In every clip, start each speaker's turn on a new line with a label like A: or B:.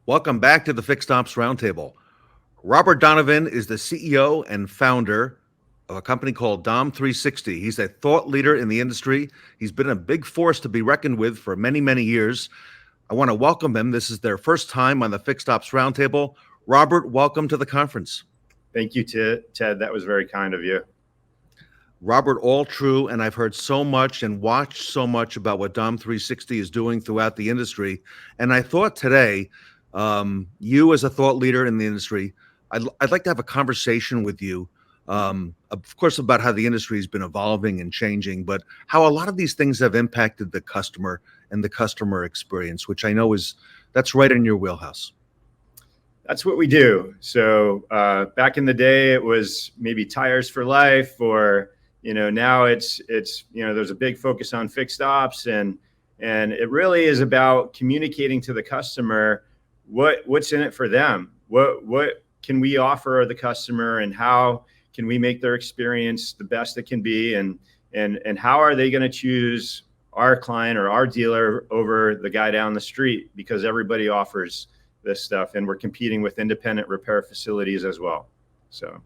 A: Welcome back to the Fixed Ops Roundtable. Robert Donovan is the CEO and founder of a company called DOM360. He's a thought leader in the industry. He's been a big force to be reckoned with for many, many years. I want to welcome him. This is their first time on the Fixed Ops Roundtable. Robert, welcome to the conference.
B: Thank you, Ted. That was very kind of you.
A: Robert, all true, and I've heard so much and watched so much about what DOM360 is doing throughout the industry. And I thought today, you as a thought leader in the industry, I'd like to have a conversation with you, of course, about how the industry has been evolving and changing, but how a lot of these things have impacted the customer and the customer experience, which I know that's right in your wheelhouse.
B: That's what we do. So back in the day, it was maybe tires for life, or now it's there's a big focus on fixed ops, and it really is about communicating to the customer what's in it for them. What can we offer the customer, and how can we make their experience the best it can be, and how are they going to choose our client or our dealer over the guy down the street, because everybody offers this stuff, and we're competing with independent repair facilities as well. So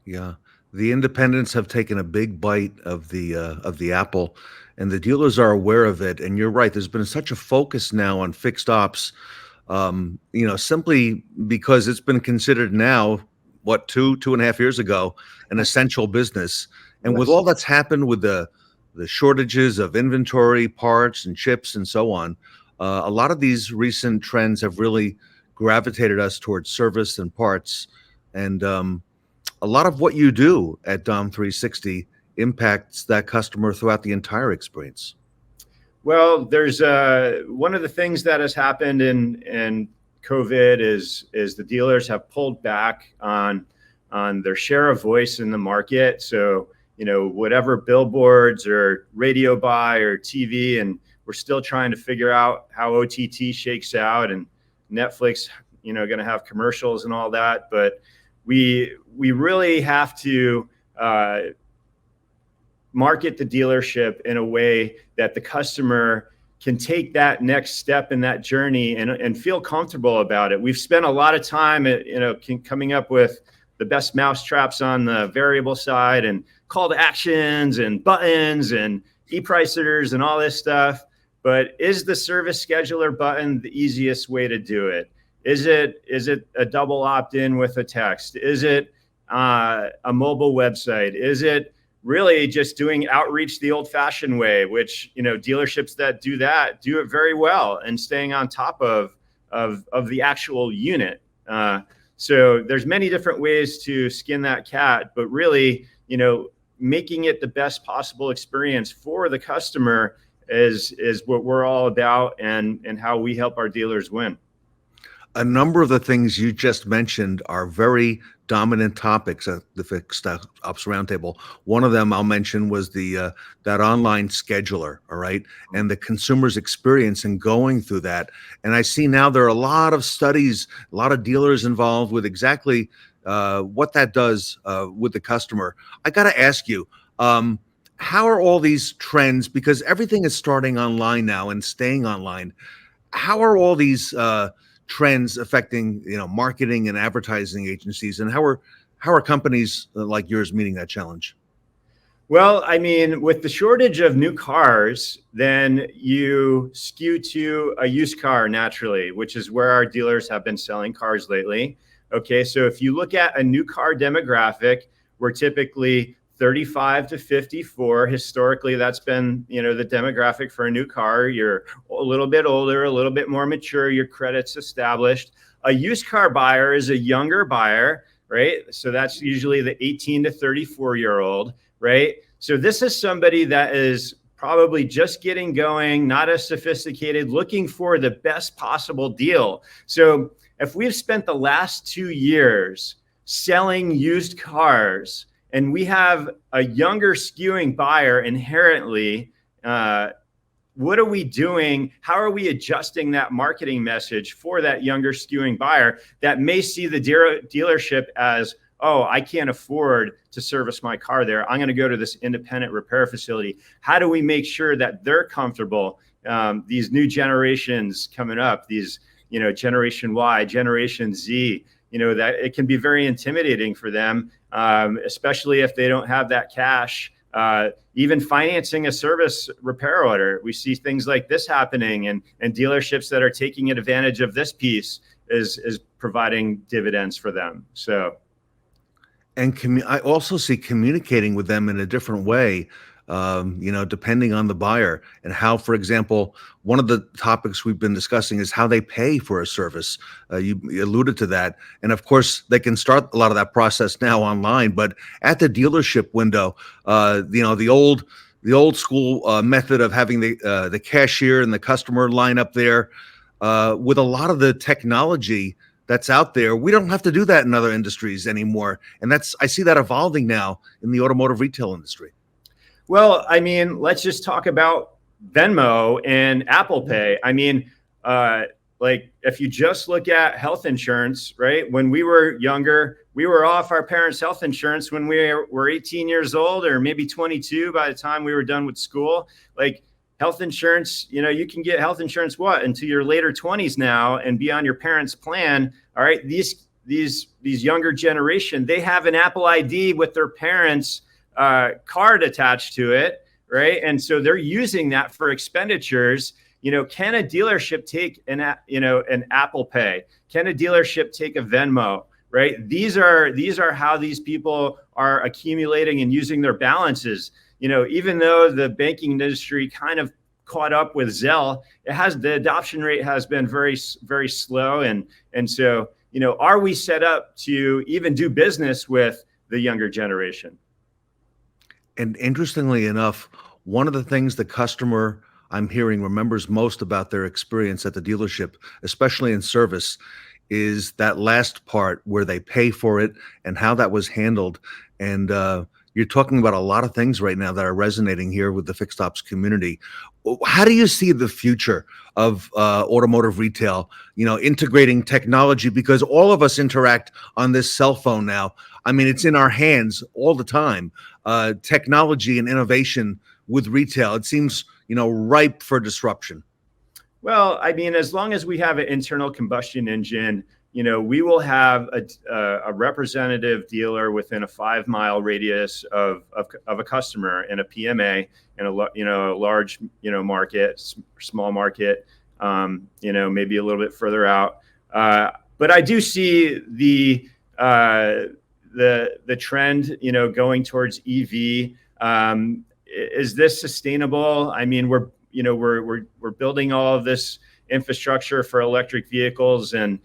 A: yeah, the independents have taken a big bite of the apple, and the dealers are aware of it. And you're right, there's been such a focus now on fixed ops, simply because it's been considered now, two and a half years ago, an essential business. And with all that's happened with the shortages of inventory, parts and chips and so on, a lot of these recent trends have really gravitated us towards service and parts. And a lot of what you do at DOM360 impacts that customer throughout the entire experience.
B: Well, there's one of the things that has happened in COVID is the dealers have pulled back on their share of voice in the market. So, whatever billboards or radio buy or TV, and we're still trying to figure out how OTT shakes out, and Netflix, going to have commercials and all that. But we really have to market the dealership in a way that the customer can take that next step in that journey and feel comfortable about it. We've spent a lot of time coming up with the best mousetraps on the variable side, and call to actions and buttons and e-pricers and all this stuff. But is the service scheduler button the easiest way to do it? Is it a double opt-in with a text? Is it a mobile website? Is it really just doing outreach the old-fashioned way, which dealerships that do that do it very well, and staying on top of the actual unit? So there's many different ways to skin that cat, but really, making it the best possible experience for the customer is what we're all about, and how we help our dealers win.
A: A number of the things you just mentioned are very dominant topics at the Fixed Ops Roundtable. One of them I'll mention was that online scheduler, all right, and the consumer's experience in going through that. And I see now there are a lot of studies, a lot of dealers involved with exactly what that does with the customer. I got to ask you, how are all these trends, because everything is starting online now and staying online, how are all these trends affecting marketing and advertising agencies, and how are companies like yours meeting that challenge?
B: Well, I mean, with the shortage of new cars, then you skew to a used car naturally, which is where our dealers have been selling cars lately. Okay, so if you look at a new car demographic, we're typically 35 to 54. Historically, that's been, the demographic for a new car. You're a little bit older, a little bit more mature, your credit's established. A used car buyer is a younger buyer, right? So that's usually the 18 to 34-year-old, right? So this is somebody that is probably just getting going, not as sophisticated, looking for the best possible deal. So if we've spent the last 2 years selling used cars, and we have a younger skewing buyer inherently, what are we doing? How are we adjusting that marketing message for that younger skewing buyer that may see the dealership as, oh, I can't afford to service my car there, I'm going to go to this independent repair facility? How do we make sure that they're comfortable? These new generations coming up, these Generation Y, Generation Z, that it can be very intimidating for them, especially if they don't have that cash. Even financing a service repair order, we see things like this happening, and dealerships that are taking advantage of this piece is providing dividends for them. So,
A: and I also see communicating with them in a different way, depending on the buyer and how, for example, one of the topics we've been discussing is how they pay for a service. You alluded to that. And of course, they can start a lot of that process now online, but at the dealership window, the old school method of having the cashier and the customer line up there, with a lot of the technology that's out there, we don't have to do that in other industries anymore. And I see that evolving now in the automotive retail industry.
B: Well, I mean, let's just talk about Venmo and Apple Pay. I mean, like if you just look at health insurance, right? When we were younger, we were off our parents' health insurance when we were 18 years old, or maybe 22 by the time we were done with school. Like health insurance, you can get health insurance into your later 20s now and be on your parents' plan. All right, these younger generation, they have an Apple ID with their parents' card attached to it, right? And so they're using that for expenditures. Can a dealership take an Apple Pay? Can a dealership take a Venmo? Right? These are how these people are accumulating and using their balances. Even though the banking industry kind of caught up with Zelle, the adoption rate has been very, very slow. And so, are we set up to even do business with the younger generation?
A: And interestingly enough, one of the things the customer, I'm hearing, remembers most about their experience at the dealership, especially in service, is that last part where they pay for it and how that was handled. And you're talking about a lot of things right now that are resonating here with the fixed ops community. How do you see the future of automotive retail, integrating technology? Because all of us interact on this cell phone now. I mean, it's in our hands all the time. Technology and innovation with retail, it seems, ripe for disruption.
B: Well, I mean, as long as we have an internal combustion engine, we will have a representative dealer within a 5-mile radius of a customer in a PMA in a large market, small market, maybe a little bit further out. But I do see the trend, going towards EV. Is this sustainable? I mean, we're building all of this infrastructure for electric vehicles and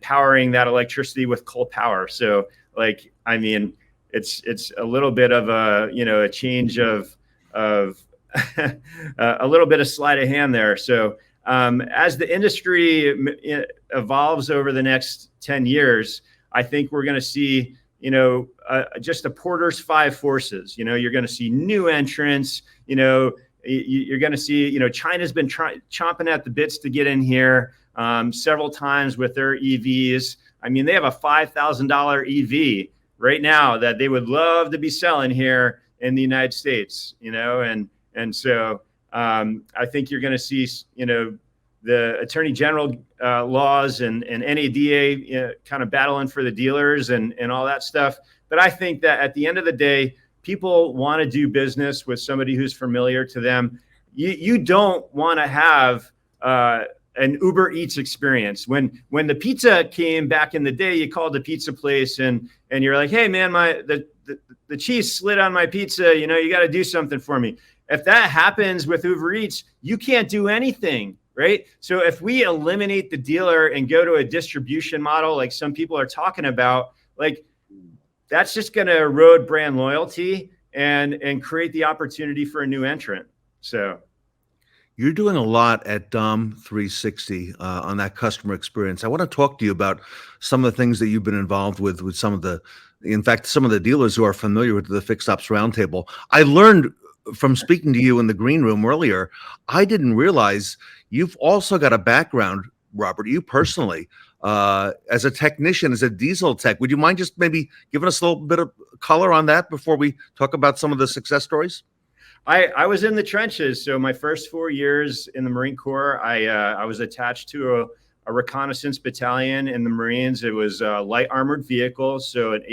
B: powering that electricity with coal power. So, I mean, it's a little bit of a change of a little bit of sleight of hand there. So, as the industry evolves over the next 10 years, I think we're going to see just a Porter's 5 forces. You're going to see new entrants. You're going to see, China's been chomping at the bits to get in here several times with their EVs. I mean, they have a $5,000 EV right now that they would love to be selling here in the United States, and so I think you're going to see, the Attorney General laws and NADA kind of battling for the dealers and all that stuff. But I think that at the end of the day, people want to do business with somebody who's familiar to them. You don't want to have an Uber Eats experience. When the pizza came back in the day, you called the pizza place and you're like, hey man, the cheese slid on my pizza. You got to do something for me. If that happens with Uber Eats, you can't do anything, right? So if we eliminate the dealer and go to a distribution model, like some people are talking about, that's just going to erode brand loyalty and create the opportunity for a new entrant. So
A: you're doing a lot at DOM360 on that customer experience. I want to talk to you about some of the things that you've been involved with some of the dealers who are familiar with the Fixed Ops Roundtable. I learned from speaking to you in the green room earlier, I didn't realize you've also got a background, Robert, you personally, as a technician, as a diesel tech. Would you mind just maybe giving us a little bit of color on that before we talk about some of the success stories?
B: I was in the trenches. So my first 4 years in the Marine Corps, I was attached to a reconnaissance battalion in the Marines. It was a light armored vehicle, so an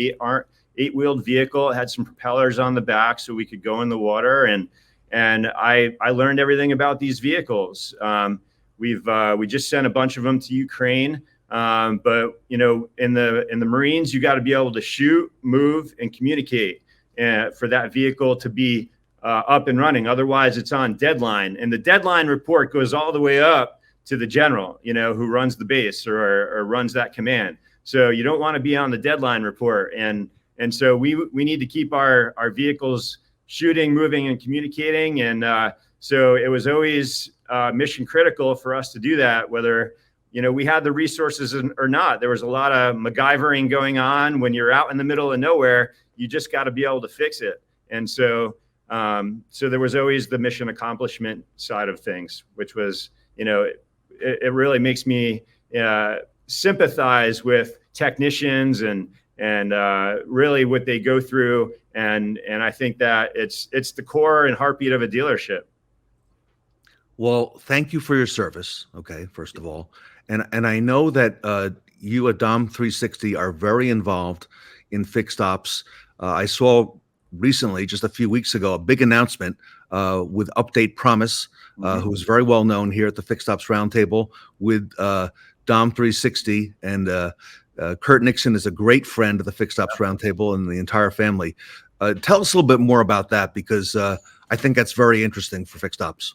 B: eight-wheeled vehicle. It had some propellers on the back so we could go in the water. And I learned everything about these vehicles. We just sent a bunch of them to Ukraine. But you know, in the Marines, you got to be able to shoot, move, and communicate for that vehicle to be up and running. Otherwise, it's on deadline, and the deadline report goes all the way up to the general, you know, who runs the base or runs that command. So you don't want to be on the deadline report, and so we need to keep our vehicles shooting, moving, and communicating, and so it was always mission critical for us to do that, whether you know we had the resources or not. There was a lot of MacGyvering going on. When you're out in the middle of nowhere, you just got to be able to fix it. And so so there was always the mission accomplishment side of things, which was, you know, it really makes me sympathize with technicians and really what they go through. And I think that it's the core and heartbeat of a dealership.
A: Well, thank you for your service. Okay, first of all, and I know that you at DOM360 are very involved in fixed ops. I saw recently, just a few weeks ago, a big announcement with Update Promise, who's very well known here at the Fixed Ops Roundtable with DOM360, and Kurt Nixon is a great friend of the Fixed Ops Roundtable and the entire family. Tell us a little bit more about that, because I think that's very interesting for fixed ops.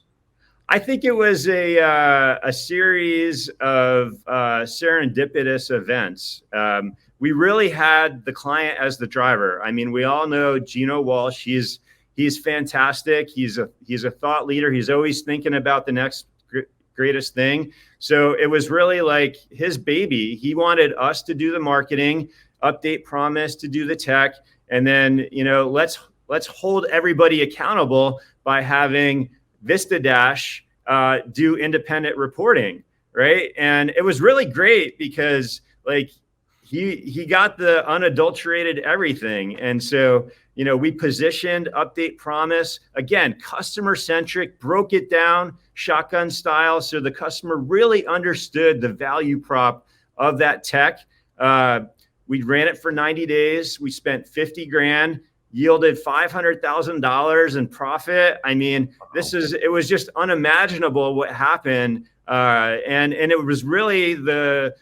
B: I think it was a series of serendipitous events. We really had the client as the driver. I mean, we all know Gino Walsh. He's fantastic. He's a thought leader. He's always thinking about the next greatest thing. So it was really like his baby. He wanted us to do the marketing, Update Promise to do the tech, and then, you know, let's hold everybody accountable by having VistaDash do independent reporting, right? And it was really great because like he got the unadulterated everything. And so, you know, we positioned Update Promise, again, customer centric, broke it down shotgun style, so the customer really understood the value prop of that tech. We ran it for 90 days. We spent 50 grand, yielded $500,000 in profit. I mean, it was just unimaginable what happened. And it was really the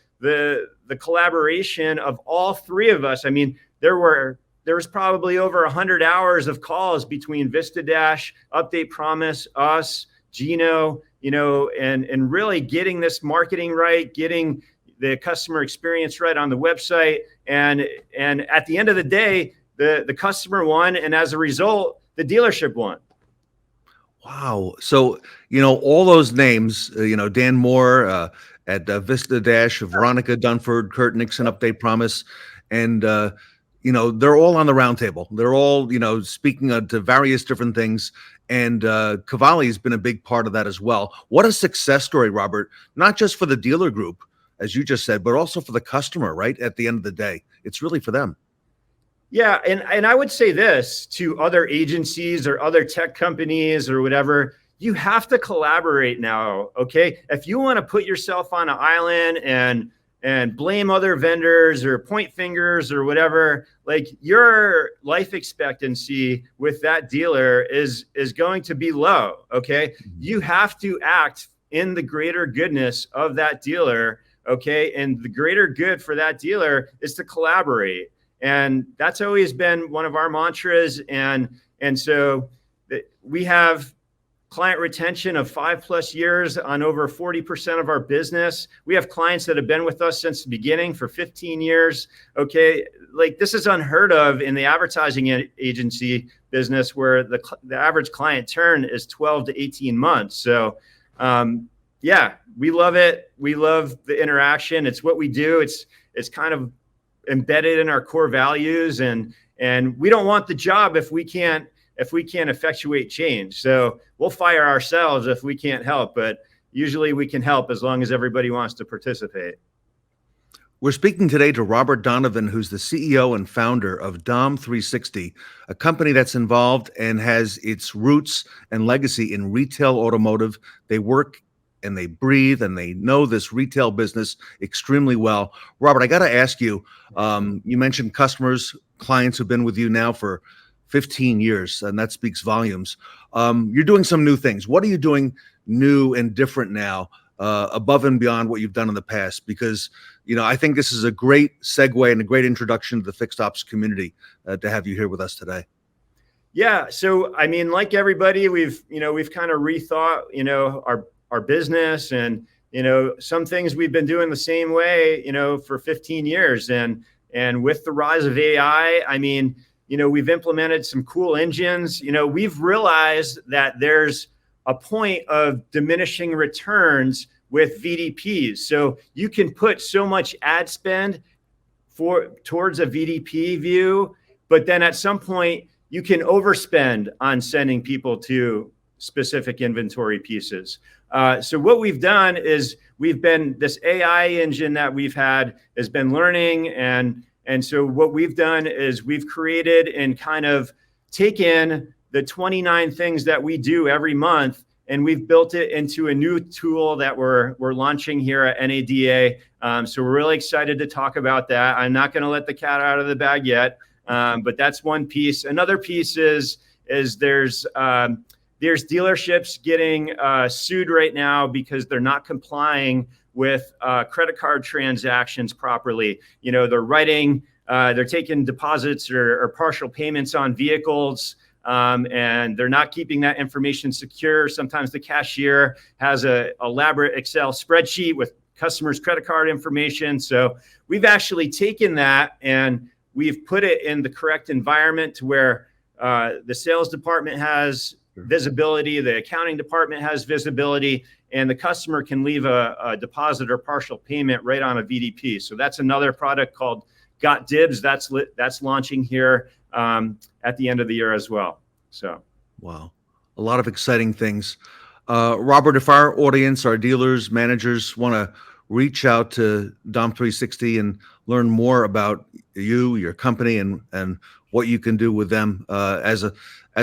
B: collaboration of all three of us. I mean, there was probably over 100 hours of calls between VistaDash, Update Promise, us, Gino, you know, and really getting this marketing right, getting the customer experience right on the website. And at the end of the day, the customer won, and as a result, the dealership won.
A: Wow. So, you know, all those names, you know, Dan Moore at VistaDash, Veronica Dunford, Kurt Nixon, Update Promise, and, you know, they're all on the roundtable. They're all, you know, speaking to various different things. And Cavalli has been a big part of that as well. What a success story, Robert, not just for the dealer group, as you just said, but also for the customer, right? At the end of the day, it's really for them.
B: Yeah, and I would say this to other agencies or other tech companies or whatever, you have to collaborate now, okay? If you want to put yourself on an island and blame other vendors or point fingers or whatever, like your life expectancy with that dealer is going to be low, okay? You have to act in the greater goodness of that dealer, okay? And the greater good for that dealer is to collaborate. And that's always been one of our mantras. And so we have client retention of 5+ years on over 40% of our business. We have clients that have been with us since the beginning for 15 years. Okay. Like this is unheard of in the advertising agency business, where the average client turn is 12 to 18 months. So, yeah, we love it. We love the interaction. It's what we do. It's kind of embedded in our core values, and we don't want the job if we can't effectuate change. So we'll fire ourselves if we can't help, but usually we can help as long as everybody wants to participate.
A: We're speaking today to Robert Donovan, who's the CEO and founder of DOM360, a company that's involved and has its roots and legacy in retail automotive. They work and they breathe and they know this retail business extremely well. Robert, I got to ask you, you mentioned customers, clients who've been with you now for 15 years, and that speaks volumes. You're doing some new things. What are you doing new and different now, above and beyond what you've done in the past? Because, I think this is a great segue and a great introduction to the fixed ops community to have you here with us today.
B: Yeah. So, I mean, like everybody, we've kind of rethought, our business, and, some things we've been doing the same way, for 15 years. And with the rise of AI, I mean, we've implemented some cool engines. We've realized that there's a point of diminishing returns with VDPs. So you can put so much ad spend towards a VDP view, but then at some point you can overspend on sending people to specific inventory pieces. So what we've done is this AI engine that we've had has been learning, and so what we've done is we've created and kind of taken the 29 things that we do every month, and we've built it into a new tool that we're launching here at NADA. So we're really excited to talk about that. I'm not going to let the cat out of the bag yet, but that's one piece. Another piece is there's dealerships getting sued right now because they're not complying with credit card transactions properly. They're taking deposits or partial payments on vehicles, and they're not keeping that information secure. Sometimes the cashier has an elaborate Excel spreadsheet with customers' credit card information. So we've actually taken that and we've put it in the correct environment to where the sales department has visibility, the accounting department has visibility, and the customer can leave a deposit or partial payment right on a VDP. So that's another product called Got Dibs. That's launching here at the end of the year as well. So,
A: wow, a lot of exciting things. Robert, if our audience, our dealers, managers want to reach out to DOM360 and learn more about you, your company, and what you can do with them as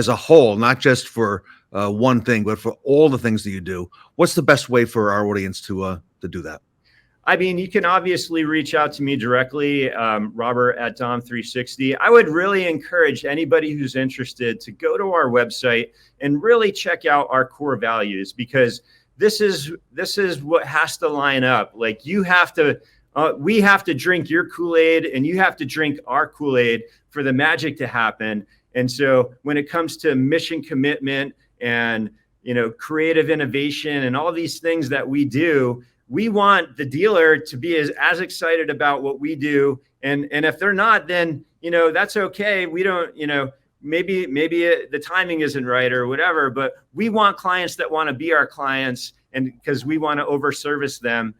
A: a whole, not just for one thing, but for all the things that you do, what's the best way for our audience to do that?
B: I mean, you can obviously reach out to me directly, Robert at DOM360. I would really encourage anybody who's interested to go to our website and really check out our core values, because this is what has to line up. Like, we have to drink your Kool-Aid and you have to drink our Kool-Aid for the magic to happen. And so when it comes to mission commitment and, creative innovation and all these things that we do, we want the dealer to be as excited about what we do. And if they're not, then, that's okay. We don't, maybe the timing isn't right or whatever, but we want clients that want to be our clients, and because we want to overservice them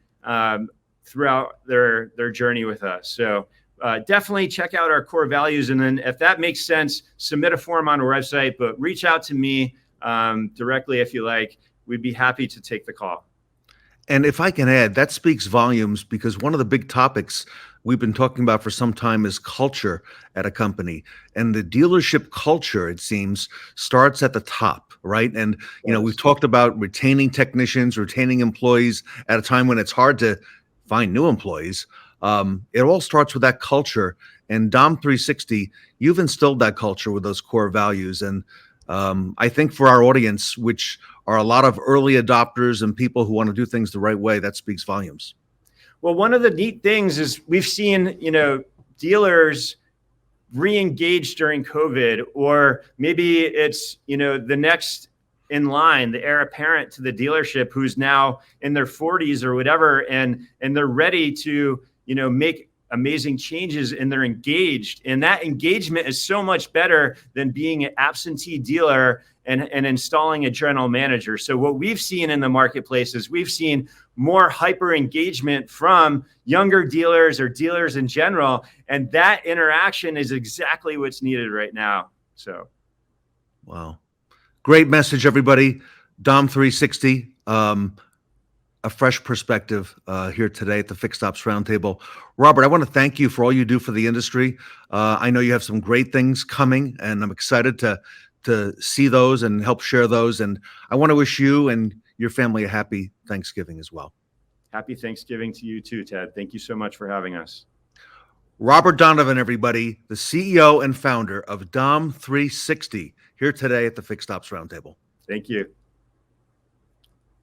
B: throughout their journey with us. So definitely check out our core values. And then if that makes sense, submit a form on our website, but reach out to me directly if you like. We'd be happy to take the call.
A: And if I can add, that speaks volumes, because one of the big topics we've been talking about for some time is culture at a company. And the dealership culture, it seems, starts at the top, right? And, we've talked about retaining technicians, retaining employees at a time when it's hard to find new employees. It all starts with that culture. And DOM360, you've instilled that culture with those core values. And I think for our audience, which are a lot of early adopters and people who want to do things the right way, that speaks volumes.
B: Well, one of the neat things is we've seen, dealers re-engage during COVID, or maybe it's, the next in line, the heir apparent to the dealership who's now in their 40s or whatever, and they're ready to, make amazing changes, and they're engaged. And that engagement is so much better than being an absentee dealer and installing a general manager. So what we've seen in the marketplace is we've seen more hyper engagement from younger dealers or dealers in general. And that interaction is exactly what's needed right now. So.
A: Wow. Great message, everybody. DOM360, a fresh perspective here today at the Fixed Ops Roundtable. Robert, I want to thank you for all you do for the industry. I know you have some great things coming, and I'm excited to see those and help share those. And I want to wish you and your family a happy Thanksgiving as well.
B: Happy Thanksgiving to you too, Ted. Thank you so much for having us.
A: Robert Donovan, everybody, the CEO and founder of DOM360, here today at the Fixed Ops Roundtable.
B: Thank you.